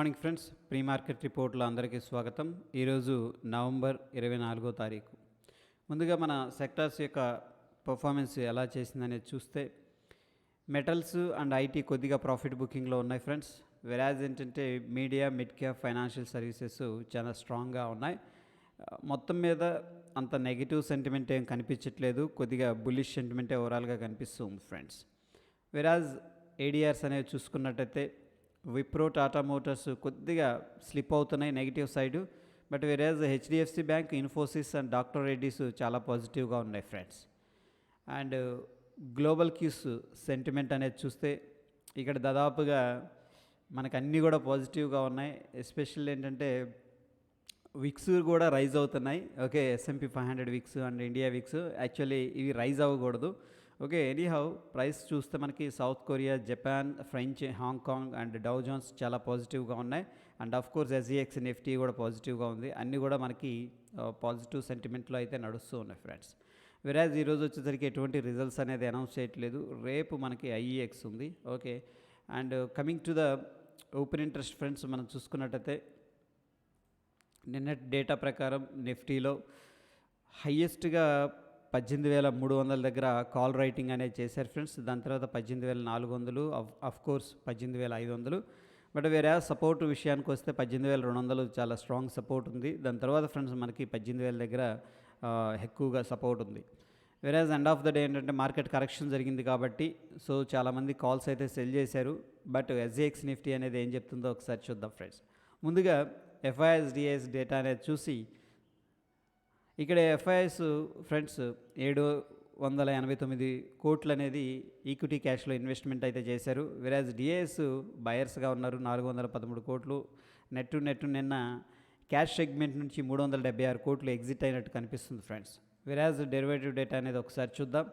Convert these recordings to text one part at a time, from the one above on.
Morning friends. Pre market రిపోర్ట్లో అందరికీ స్వాగతం. ఈరోజు నవంబర్ 24వ తారీఖు. ముందుగా మన సెక్టార్స్ యొక్క పర్ఫార్మెన్స్ ఎలా చేసిందనేది చూస్తే మెటల్స్ అండ్ ఐటీ కొద్దిగా ప్రాఫిట్ బుకింగ్లో ఉన్నాయి ఫ్రెండ్స్. వెరాజ్ ఏంటంటే media, mid cap, financial services చాలా స్ట్రాంగ్గా ఉన్నాయి. మొత్తం మీద అంత నెగిటివ్ సెంటిమెంట్ ఏం కనిపించట్లేదు, కొద్దిగా బుల్లిష్ సెంటిమెంటే ఓవరాల్గా కనిపిస్తుంది ఫ్రెండ్స్. వెరాజ్ ఏడిఆర్స్ అనేవి చూసుకున్నట్టయితే విప్రో, టాటా మోటార్స్ కొద్దిగా స్లిప్ అవుతున్నాయి negative side. But average HDFC bank, Infosys and doctor Reddy's చాలా పాజిటివ్గా ఉన్నాయి friends. And global cues sentiment అనేది చూస్తే ఇక్కడ దాదాపుగా మనకు అన్నీ కూడా పాజిటివ్గా ఉన్నాయి. ఎస్పెషల్ ఏంటంటే విక్స్ కూడా రైజ్ అవుతున్నాయి. Okay, S&P 500 VIX and India VIX actually ఇవి రైజ్ అవ్వకూడదు. ఓకే, ఎనీహౌ ప్రైస్ చూస్తే మనకి South Korea, Japan, French, Hong Kong and Dow Jones చాలా పాజిటివ్గా ఉన్నాయి. And of course SGX Nifty కూడా పాజిటివ్గా ఉంది. అన్నీ కూడా మనకి పాజిటివ్ సెంటిమెంట్లో అయితే నడుస్తూ ఉన్నాయి ఫ్రెండ్స్. వెరాజ్ ఈరోజు వచ్చేసరికి ఎటువంటి రిజల్ట్స్ అనేది అనౌన్స్ చేయట్లేదు. రేపు మనకి IEX ఉంది. Okay, and coming to the open interest friends, మనం చూసుకున్నట్టయితే నిన్న డేటా ప్రకారం నిఫ్టీలో హయ్యెస్ట్గా 18,300 దగ్గర కాల్ రైటింగ్ అనేది చేశారు ఫ్రెండ్స్. దాని తర్వాత 18,400, ఆఫ్ కోర్స్ 18,500. బట్ వేరే సపోర్ట్ విషయానికి వస్తే 18,200 చాలా స్ట్రాంగ్ సపోర్ట్ ఉంది. దాని తర్వాత ఫ్రెండ్స్ మనకి 18,000 దగ్గర ఎక్కువగా సపోర్ట్ ఉంది. వేరేజ్ ఎండ్ ఆఫ్ ద డే ఏంటంటే మార్కెట్ కరెక్షన్ జరిగింది కాబట్టి సో చాలామంది కాల్స్ అయితే సెల్ చేశారు. బట్ SGX నిఫ్టీ అనేది ఏం చెప్తుందో ఒకసారి చూద్దాం ఫ్రెండ్స్. ముందుగా FIS/DIS డేటా అనేది చూసి ఇక్కడ FIS ఫ్రెండ్స్ 789 కోట్లు అనేది ఈక్విటీ క్యాష్లో ఇన్వెస్ట్మెంట్ అయితే చేశారు. వెరాజ్ DIS బయర్స్గా ఉన్నారు 413 కోట్లు. నెట్ నిన్న క్యాష్ సెగ్మెంట్ నుంచి 376 కోట్లు ఎగ్జిట్ అయినట్టు కనిపిస్తుంది ఫ్రెండ్స్. వెరాజ్ డెరివేటివ్ డేటా అనేది ఒకసారి చూద్దాం.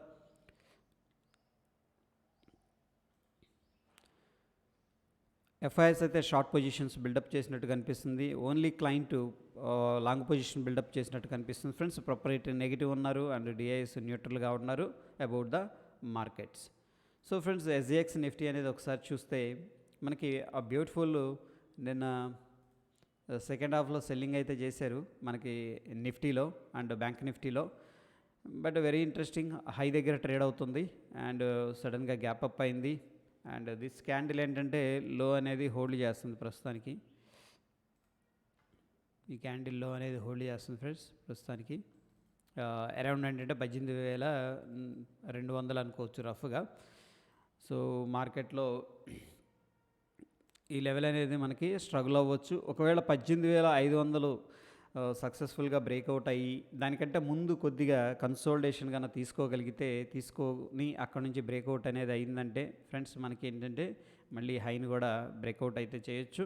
FIS అయితే షార్ట్ పొజిషన్స్ బిల్డప్ చేసినట్టు కనిపిస్తుంది. Only client long position buildup చేసినట్టు కనిపిస్తుంది ఫ్రెండ్స్. ప్రొపరేటరీ నెగిటివ్ ఉన్నారు అండ్ DIS న్యూట్రల్గా ఉన్నారు about the markets. So friends, SGX Nifty అనేది ఒకసారి చూస్తే మనకి ఆ బ్యూటిఫుల్ నిన్న సెకండ్ హాఫ్లో సెల్లింగ్ అయితే చేశారు మనకి నిఫ్టీలో అండ్ బ్యాంక్ నిఫ్టీలో. బట్ వెరీ ఇంట్రెస్టింగ్, హై దగ్గర ట్రేడ్ అవుతుంది అండ్ సడన్గా గ్యాప్ అప్ అయింది. అండ్ దిస్ క్యాండిల్ ఏంటంటే లో అనేది హోల్డ్ చేస్తుంది ప్రస్తుతానికి. ఈ క్యాండిల్ లో అనేది హోల్డ్ చేస్తుంది ఫ్రెండ్స్ ప్రస్తుతానికి. అరౌండ్ ఏంటంటే 18,200 అనుకోవచ్చు రఫ్గా. సో మార్కెట్లో ఈ లెవెల్ అనేది మనకి స్ట్రగుల్ అవ్వచ్చు. ఒకవేళ 18,500 సక్సెస్ఫుల్గా బ్రేక్అవుట్ అయ్యి దానికంటే ముందు కొద్దిగా కన్సోల్టేషన్ కన్నా తీసుకొని అక్కడ నుంచి బ్రేక్అవుట్ అనేది అయిందంటే ఫ్రెండ్స్ మనకి ఏంటంటే మళ్ళీ హైని కూడా బ్రేక్అవుట్ అయితే చేయొచ్చు.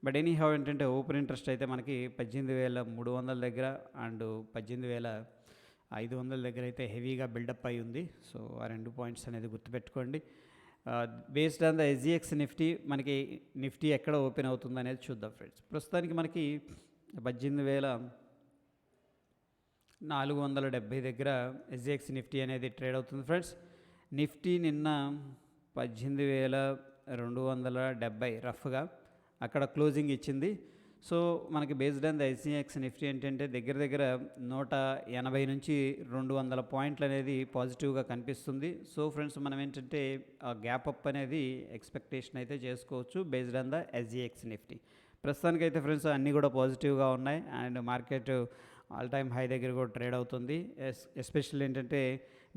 బట్ ఎనీహౌ ఏంటంటే ఓపెన్ ఇంట్రెస్ట్ అయితే మనకి 18,300 దగ్గర అండ్ 18,500 దగ్గర అయితే హెవీగా బిల్డప్ అయి ఉంది. సో ఆ 2 పాయింట్స్ అనేది గుర్తుపెట్టుకోండి. Based on the SGX Nifty మనకి నిఫ్టీ ఎక్కడ ఓపెన్ అవుతుంది అనేది చూద్దాం ఫ్రెండ్స్. ప్రస్తుతానికి మనకి 18,470 దగ్గర SGX నిఫ్టీ అనేది ట్రేడ్ అవుతుంది ఫ్రెండ్స్. నిఫ్టీ నిన్న 18,270 రఫ్గా అక్కడ క్లోజింగ్ ఇచ్చింది. సో మనకి based on the SGX Nifty ఏంటంటే దగ్గర 180 నుంచి 200 పాయింట్లు అనేది పాజిటివ్గా కనిపిస్తుంది. సో ఫ్రెండ్స్ మనం ఏంటంటే ఆ గ్యాప్ అప్ అనేది ఎక్స్పెక్టేషన్ అయితే చేసుకోవచ్చు based on the SGX Nifty. ప్రస్తుతానికైతే ఫ్రెండ్స్ అన్నీ కూడా పాజిటివ్గా ఉన్నాయి and market all time high దగ్గర కూడా ట్రేడ్ అవుతుంది. ఎస్పెషల్ ఏంటంటే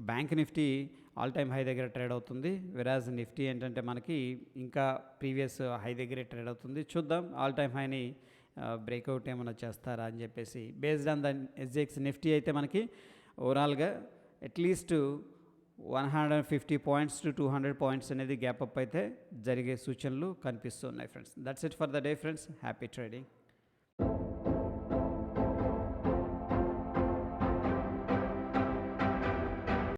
bank Nifty all time high దగ్గర ట్రేడ్ అవుతుంది. వెరాజ్ నిఫ్టీ ఏంటంటే మనకి ఇంకా ప్రీవియస్ హై దగ్గరే ట్రేడ్ అవుతుంది. చూద్దాం ఆల్ టైమ్ హైని బ్రేక్అవుట్ ఏమైనా చేస్తారా అని చెప్పేసి. Based on the SGX Nifty అయితే మనకి ఓవరాల్గా అట్లీస్ట్ 150 పాయింట్స్ టు 200 పాయింట్స్ అనేది గ్యాప్ అప్ అయితే జరిగే సూచనలు కనిపిస్తున్నాయి friends. That's it for the day friends. Happy trading.